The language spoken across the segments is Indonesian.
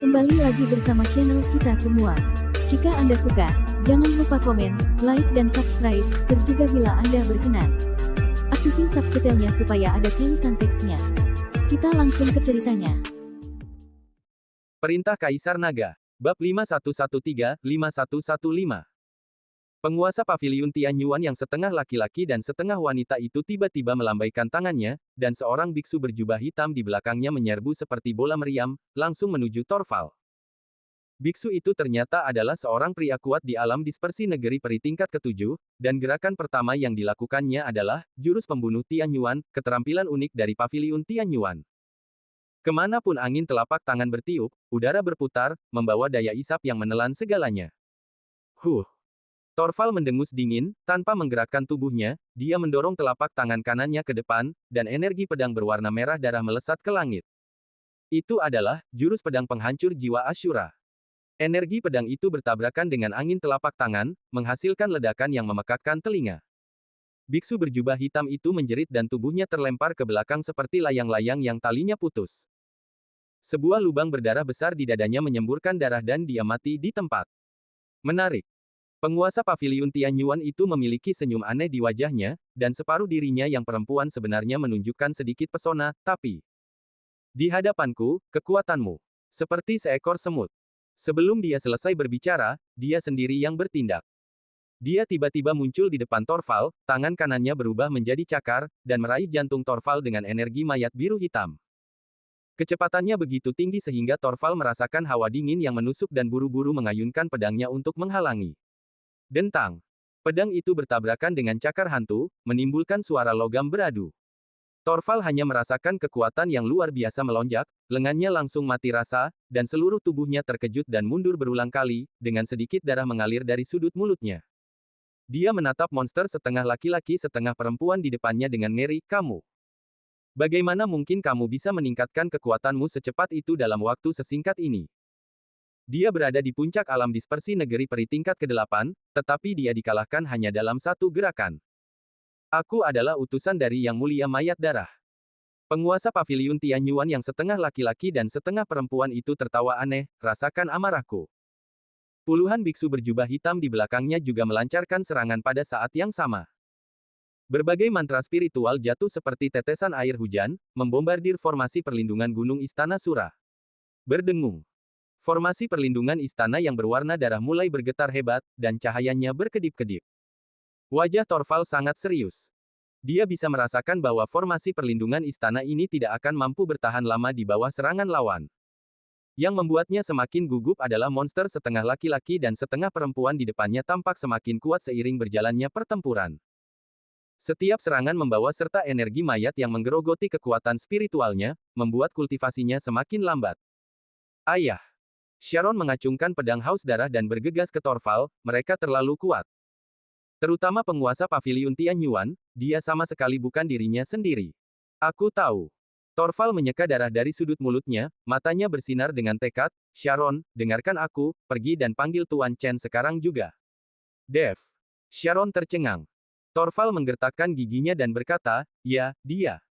Kembali lagi bersama channel kita semua. Jika Anda suka, jangan lupa komen, like dan subscribe, serta bila Anda berkenan, aktifin subtitlenya supaya ada tulisan teksnya. Kita langsung ke ceritanya. Perintah Kaisar Naga. Bab 5113-5115. Penguasa paviliun Tianyuan yang setengah laki-laki dan setengah wanita itu tiba-tiba melambaikan tangannya, dan seorang biksu berjubah hitam di belakangnya menyerbu seperti bola meriam, langsung menuju Torval. Biksu itu ternyata adalah seorang pria kuat di alam dispersi negeri peri tingkat ke-7, dan gerakan pertama yang dilakukannya adalah, jurus pembunuh Tianyuan, keterampilan unik dari paviliun Tianyuan. Kemanapun angin telapak tangan bertiup, udara berputar, membawa daya isap yang menelan segalanya. Torval mendengus dingin, tanpa menggerakkan tubuhnya, dia mendorong telapak tangan kanannya ke depan, dan energi pedang berwarna merah darah melesat ke langit. Itu adalah, jurus pedang penghancur jiwa Ashura. Energi pedang itu bertabrakan dengan angin telapak tangan, menghasilkan ledakan yang memekakkan telinga. Biksu berjubah hitam itu menjerit dan tubuhnya terlempar ke belakang seperti layang-layang yang talinya putus. Sebuah lubang berdarah besar di dadanya menyemburkan darah dan dia mati di tempat. Menarik. Penguasa paviliun Tianyuan itu memiliki senyum aneh di wajahnya, dan separuh dirinya yang perempuan sebenarnya menunjukkan sedikit pesona, tapi di hadapanku, kekuatanmu seperti seekor semut. Sebelum dia selesai berbicara, dia sendiri yang bertindak. Dia tiba-tiba muncul di depan Torval, tangan kanannya berubah menjadi cakar, dan meraih jantung Torval dengan energi mayat biru hitam. Kecepatannya begitu tinggi sehingga Torval merasakan hawa dingin yang menusuk dan buru-buru mengayunkan pedangnya untuk menghalangi. Dentang. Pedang itu bertabrakan dengan cakar hantu, menimbulkan suara logam beradu. Torval hanya merasakan kekuatan yang luar biasa melonjak, lengannya langsung mati rasa, dan seluruh tubuhnya terkejut dan mundur berulang kali, dengan sedikit darah mengalir dari sudut mulutnya. Dia menatap monster setengah laki-laki setengah perempuan di depannya dengan ngeri, "Kamu. Bagaimana mungkin kamu bisa meningkatkan kekuatanmu secepat itu dalam waktu sesingkat ini?" Dia berada di puncak alam dispersi negeri peri tingkat ke-8, tetapi dia dikalahkan hanya dalam satu gerakan. Aku adalah utusan dari Yang Mulia Mayat Darah. Penguasa paviliun Tianyuan yang setengah laki-laki dan setengah perempuan itu tertawa aneh, rasakan amarahku. Puluhan biksu berjubah hitam di belakangnya juga melancarkan serangan pada saat yang sama. Berbagai mantra spiritual jatuh seperti tetesan air hujan, membombardir formasi perlindungan gunung Istana Sura. Berdengung. Formasi perlindungan istana yang berwarna darah mulai bergetar hebat, dan cahayanya berkedip-kedip. Wajah Torval sangat serius. Dia bisa merasakan bahwa formasi perlindungan istana ini tidak akan mampu bertahan lama di bawah serangan lawan. Yang membuatnya semakin gugup adalah monster setengah laki-laki dan setengah perempuan di depannya tampak semakin kuat seiring berjalannya pertempuran. Setiap serangan membawa serta energi mayat yang menggerogoti kekuatan spiritualnya, membuat kultivasinya semakin lambat. Ayah! Sharon mengacungkan pedang haus darah dan bergegas ke Torval, mereka terlalu kuat. Terutama penguasa paviliun Tianyuan, dia sama sekali bukan dirinya sendiri. Aku tahu. Torval menyeka darah dari sudut mulutnya, matanya bersinar dengan tekad, Sharon, dengarkan aku, pergi dan panggil Tuan Chen sekarang juga. Dev. Sharon tercengang. Torval menggertakkan giginya dan berkata, ya, dia.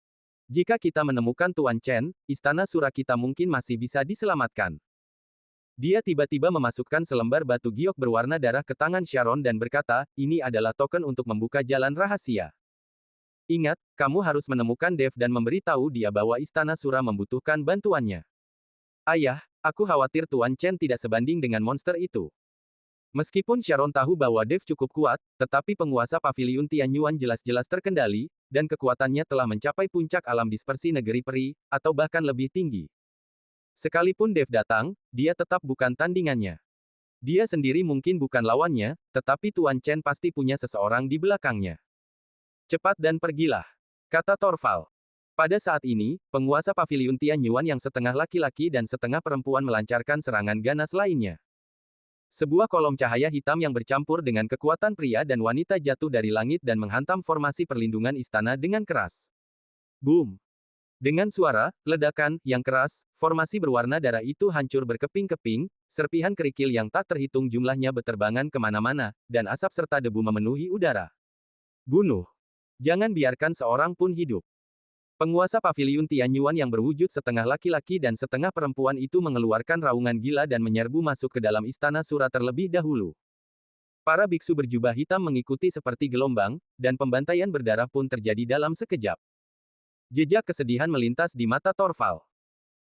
Jika kita menemukan Tuan Chen, istana Sura kita mungkin masih bisa diselamatkan. Dia tiba-tiba memasukkan selembar batu giok berwarna darah ke tangan Sharon dan berkata, ini adalah token untuk membuka jalan rahasia. Ingat, kamu harus menemukan Dev dan memberitahu dia bahwa Istana Sura membutuhkan bantuannya. Ayah, aku khawatir Tuan Chen tidak sebanding dengan monster itu. Meskipun Sharon tahu bahwa Dev cukup kuat, tetapi penguasa paviliun Tianyuan jelas-jelas terkendali, dan kekuatannya telah mencapai puncak alam dispersi negeri peri, atau bahkan lebih tinggi. Sekalipun Dev datang, dia tetap bukan tandingannya. Dia sendiri mungkin bukan lawannya, tetapi Tuan Chen pasti punya seseorang di belakangnya. Cepat dan pergilah, kata Torval. Pada saat ini, penguasa paviliun Tianyuan yang setengah laki-laki dan setengah perempuan melancarkan serangan ganas lainnya. Sebuah kolom cahaya hitam yang bercampur dengan kekuatan pria dan wanita jatuh dari langit dan menghantam formasi perlindungan istana dengan keras. Boom! Dengan suara ledakan yang keras, formasi berwarna darah itu hancur berkeping-keping, serpihan kerikil yang tak terhitung jumlahnya beterbangan kemana-mana, dan asap serta debu memenuhi udara. Bunuh! Jangan biarkan seorang pun hidup. Penguasa paviliun Tianyuan yang berwujud setengah laki-laki dan setengah perempuan itu mengeluarkan raungan gila dan menyerbu masuk ke dalam istana Sura terlebih dahulu. Para biksu berjubah hitam mengikuti seperti gelombang, dan pembantaian berdarah pun terjadi dalam sekejap. Jejak kesedihan melintas di mata Torval.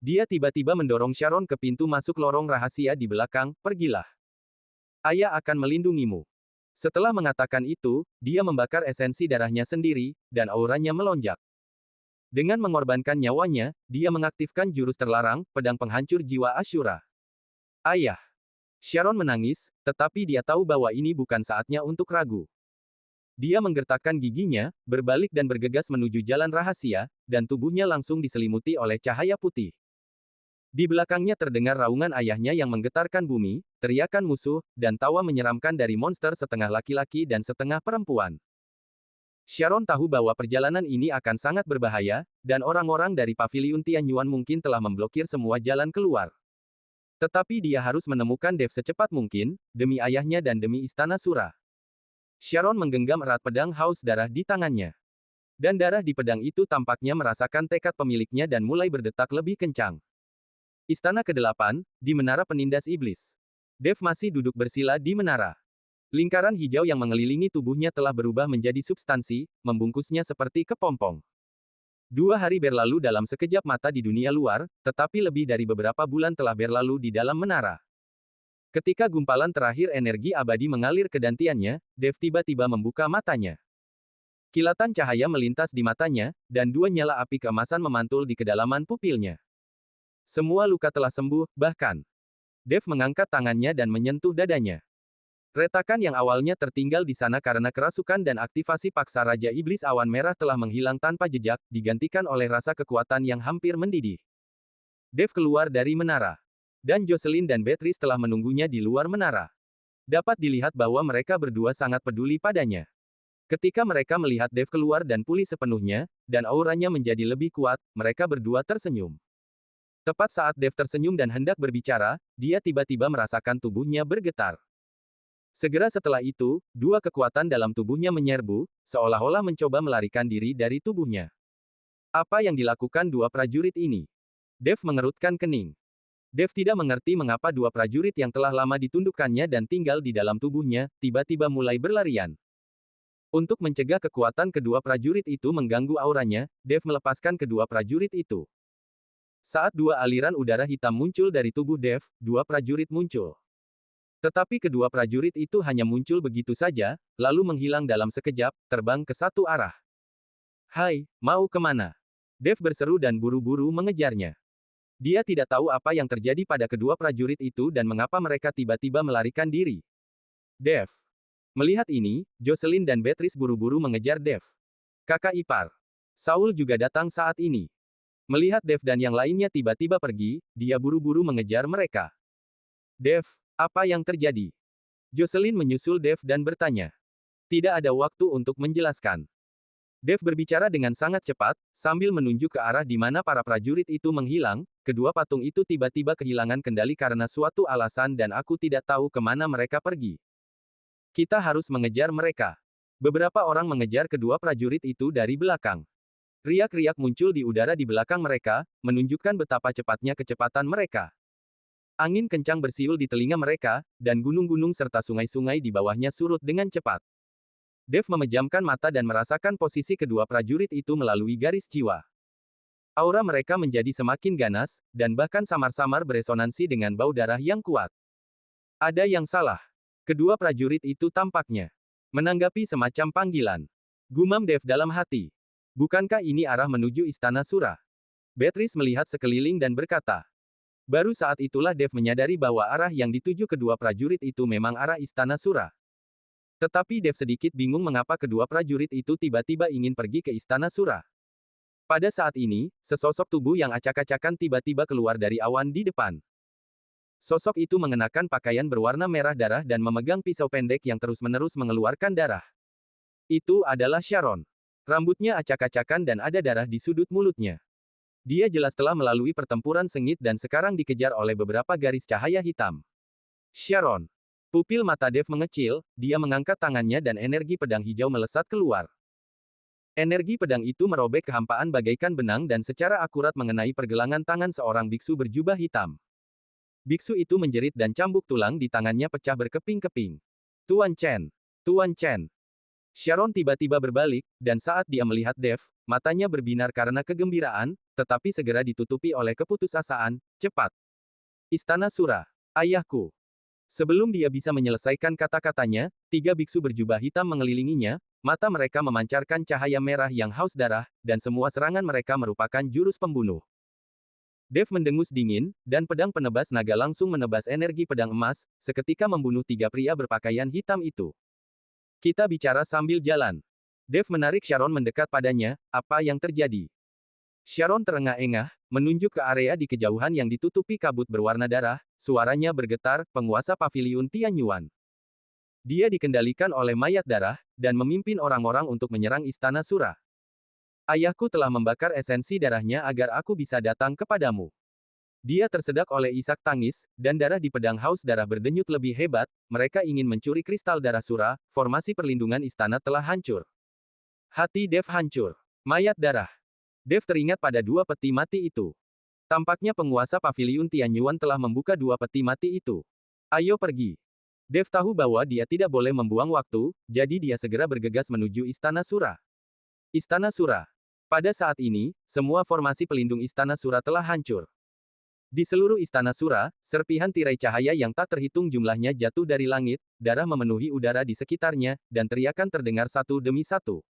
Dia tiba-tiba mendorong Sharon ke pintu masuk lorong rahasia di belakang, pergilah. Ayah akan melindungimu. Setelah mengatakan itu, dia membakar esensi darahnya sendiri, dan auranya melonjak. Dengan mengorbankan nyawanya, dia mengaktifkan jurus terlarang, pedang penghancur jiwa Ashura. Ayah. Sharon menangis, tetapi dia tahu bahwa ini bukan saatnya untuk ragu. Dia menggertakkan giginya, berbalik dan bergegas menuju jalan rahasia, dan tubuhnya langsung diselimuti oleh cahaya putih. Di belakangnya terdengar raungan ayahnya yang menggetarkan bumi, teriakan musuh, dan tawa menyeramkan dari monster setengah laki-laki dan setengah perempuan. Sharon tahu bahwa perjalanan ini akan sangat berbahaya, dan orang-orang dari paviliun Tianyuan mungkin telah memblokir semua jalan keluar. Tetapi dia harus menemukan Dev secepat mungkin, demi ayahnya dan demi istana Sura. Sharon menggenggam erat pedang haus darah di tangannya. Dan darah di pedang itu tampaknya merasakan tekad pemiliknya dan mulai berdetak lebih kencang. Istana ke-8, di Menara Penindas Iblis. Dev masih duduk bersila di menara. Lingkaran hijau yang mengelilingi tubuhnya telah berubah menjadi substansi, membungkusnya seperti kepompong. 2 hari berlalu dalam sekejap mata di dunia luar, tetapi lebih dari beberapa bulan telah berlalu di dalam menara. Ketika gumpalan terakhir energi abadi mengalir ke dantiannya, Dev tiba-tiba membuka matanya. Kilatan cahaya melintas di matanya, dan 2 nyala api keemasan memantul di kedalaman pupilnya. Semua luka telah sembuh, bahkan. Dev mengangkat tangannya dan menyentuh dadanya. Retakan yang awalnya tertinggal di sana karena kerasukan dan aktivasi paksa Raja Iblis Awan Merah telah menghilang tanpa jejak, digantikan oleh rasa kekuatan yang hampir mendidih. Dev keluar dari menara. Dan Jocelyn dan Beatrice telah menunggunya di luar menara. Dapat dilihat bahwa mereka berdua sangat peduli padanya. Ketika mereka melihat Dev keluar dan pulih sepenuhnya, dan auranya menjadi lebih kuat, mereka berdua tersenyum. Tepat saat Dev tersenyum dan hendak berbicara, dia tiba-tiba merasakan tubuhnya bergetar. Segera setelah itu, 2 kekuatan dalam tubuhnya menyerbu, seolah-olah mencoba melarikan diri dari tubuhnya. Apa yang dilakukan 2 prajurit ini? Dev mengerutkan kening. Dev tidak mengerti mengapa 2 prajurit yang telah lama ditundukkannya dan tinggal di dalam tubuhnya, tiba-tiba mulai berlarian. Untuk mencegah kekuatan kedua prajurit itu mengganggu auranya, Dev melepaskan kedua prajurit itu. Saat 2 aliran udara hitam muncul dari tubuh Dev, 2 prajurit muncul. Tetapi kedua prajurit itu hanya muncul begitu saja, lalu menghilang dalam sekejap, terbang ke satu arah. Hai, mau kemana? Dev berseru dan buru-buru mengejarnya. Dia tidak tahu apa yang terjadi pada kedua prajurit itu dan mengapa mereka tiba-tiba melarikan diri. Dev. Melihat ini, Jocelyn dan Beatrice buru-buru mengejar Dev. Kakak ipar. Saul juga datang saat ini. Melihat Dev dan yang lainnya tiba-tiba pergi, dia buru-buru mengejar mereka. Dev. Apa yang terjadi? Jocelyn menyusul Dev dan bertanya. Tidak ada waktu untuk menjelaskan. Dev berbicara dengan sangat cepat, sambil menunjuk ke arah di mana para prajurit itu menghilang, kedua patung itu tiba-tiba kehilangan kendali karena suatu alasan dan aku tidak tahu kemana mereka pergi. Kita harus mengejar mereka. Beberapa orang mengejar kedua prajurit itu dari belakang. Riak-riak muncul di udara di belakang mereka, menunjukkan betapa cepatnya kecepatan mereka. Angin kencang bersiul di telinga mereka, dan gunung-gunung serta sungai-sungai di bawahnya surut dengan cepat. Dev memejamkan mata dan merasakan posisi kedua prajurit itu melalui garis jiwa. Aura mereka menjadi semakin ganas, dan bahkan samar-samar beresonansi dengan bau darah yang kuat. Ada yang salah. Kedua prajurit itu tampaknya menanggapi semacam panggilan. Gumam Dev dalam hati. Bukankah ini arah menuju Istana Sura? Beatrice melihat sekeliling dan berkata. Baru saat itulah Dev menyadari bahwa arah yang dituju kedua prajurit itu memang arah Istana Sura. Tetapi Dev sedikit bingung mengapa kedua prajurit itu tiba-tiba ingin pergi ke Istana Sura. Pada saat ini, sesosok tubuh yang acak-acakan tiba-tiba keluar dari awan di depan. Sosok itu mengenakan pakaian berwarna merah darah dan memegang pisau pendek yang terus-menerus mengeluarkan darah. Itu adalah Sharon. Rambutnya acak-acakan dan ada darah di sudut mulutnya. Dia jelas telah melalui pertempuran sengit dan sekarang dikejar oleh beberapa garis cahaya hitam. Sharon. Pupil mata Dev mengecil, dia mengangkat tangannya dan energi pedang hijau melesat keluar. Energi pedang itu merobek kehampaan bagaikan benang dan secara akurat mengenai pergelangan tangan seorang biksu berjubah hitam. Biksu itu menjerit dan cambuk tulang di tangannya pecah berkeping-keping. Tuan Chen! Tuan Chen! Sharon tiba-tiba berbalik, dan saat dia melihat Dev, matanya berbinar karena kegembiraan, tetapi segera ditutupi oleh keputusasaan. Cepat! Istana Sura! Ayahku! Sebelum dia bisa menyelesaikan kata-katanya, 3 biksu berjubah hitam mengelilinginya, mata mereka memancarkan cahaya merah yang haus darah, dan semua serangan mereka merupakan jurus pembunuh. Dev mendengus dingin, dan pedang penebas naga langsung menebas energi pedang emas, seketika membunuh 3 pria berpakaian hitam itu. Kita bicara sambil jalan. Dev menarik Sharon mendekat padanya, apa yang terjadi? Sharon terengah-engah, menunjuk ke area di kejauhan yang ditutupi kabut berwarna darah, suaranya bergetar, penguasa paviliun Tianyuan. Dia dikendalikan oleh mayat darah, dan memimpin orang-orang untuk menyerang Istana Sura. Ayahku telah membakar esensi darahnya agar aku bisa datang kepadamu. Dia tersedak oleh isak tangis, dan darah di pedang haus darah berdenyut lebih hebat, mereka ingin mencuri kristal darah Sura, formasi perlindungan istana telah hancur. Hati Dev hancur. Mayat darah. Dev teringat pada 2 peti mati itu. Tampaknya penguasa paviliun Tianyuan telah membuka 2 peti mati itu. Ayo pergi. Dev tahu bahwa dia tidak boleh membuang waktu, jadi dia segera bergegas menuju Istana Sura. Istana Sura. Pada saat ini, semua formasi pelindung Istana Sura telah hancur. Di seluruh Istana Sura, serpihan tirai cahaya yang tak terhitung jumlahnya jatuh dari langit, darah memenuhi udara di sekitarnya, dan teriakan terdengar satu demi satu.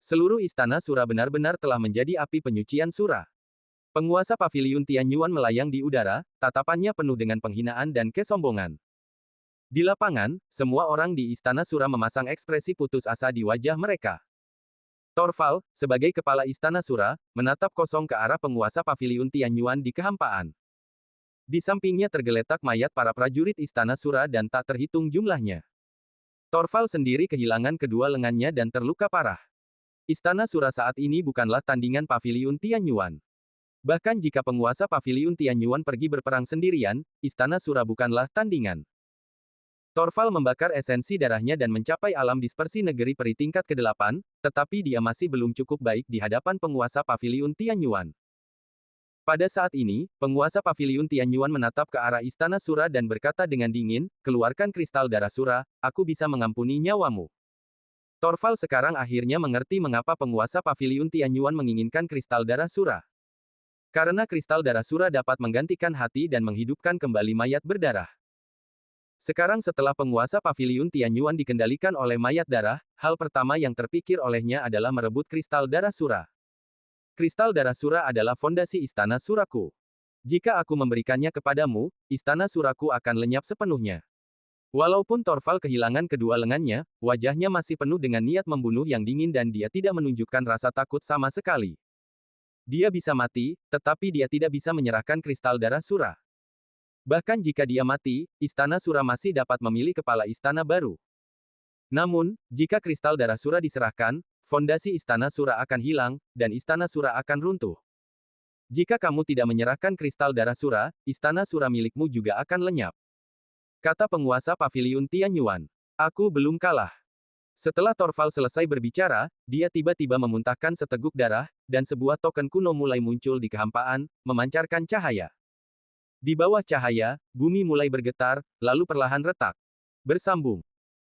Seluruh Istana Sura benar-benar telah menjadi api penyucian Sura. Penguasa paviliun Tianyuan melayang di udara, tatapannya penuh dengan penghinaan dan kesombongan. Di lapangan, semua orang di Istana Sura memasang ekspresi putus asa di wajah mereka. Torval, sebagai kepala Istana Sura, menatap kosong ke arah penguasa paviliun Tianyuan di kehampaan. Di sampingnya tergeletak mayat para prajurit Istana Sura dan tak terhitung jumlahnya. Torval sendiri kehilangan kedua lengannya dan terluka parah. Istana Sura saat ini bukanlah tandingan paviliun Tianyuan. Bahkan jika penguasa paviliun Tianyuan pergi berperang sendirian, Istana Sura bukanlah tandingan. Torval membakar esensi darahnya dan mencapai alam dispersi negeri peri tingkat ke-8, tetapi dia masih belum cukup baik di hadapan penguasa paviliun Tianyuan. Pada saat ini, penguasa paviliun Tianyuan menatap ke arah Istana Sura dan berkata dengan dingin, keluarkan kristal darah Sura, aku bisa mengampuni nyawamu. Torval sekarang akhirnya mengerti mengapa penguasa paviliun Tianyuan menginginkan kristal darah Sura. Karena kristal darah Sura dapat menggantikan hati dan menghidupkan kembali mayat berdarah. Sekarang setelah penguasa paviliun Tianyuan dikendalikan oleh mayat darah, hal pertama yang terpikir olehnya adalah merebut kristal darah Sura. Kristal darah Sura adalah fondasi Istana Suraku. Jika aku memberikannya kepadamu, Istana Suraku akan lenyap sepenuhnya. Walaupun Torval kehilangan kedua lengannya, wajahnya masih penuh dengan niat membunuh yang dingin dan dia tidak menunjukkan rasa takut sama sekali. Dia bisa mati, tetapi dia tidak bisa menyerahkan kristal darah Sura. Bahkan jika dia mati, Istana Sura masih dapat memilih kepala istana baru. Namun, jika kristal darah Sura diserahkan, fondasi Istana Sura akan hilang, dan Istana Sura akan runtuh. Jika kamu tidak menyerahkan kristal darah Sura, Istana Sura milikmu juga akan lenyap. Kata penguasa paviliun Tianyuan. Aku belum kalah. Setelah Torval selesai berbicara, dia tiba-tiba memuntahkan seteguk darah, dan sebuah token kuno mulai muncul di kehampaan, memancarkan cahaya. Di bawah cahaya, bumi mulai bergetar, lalu perlahan retak. Bersambung.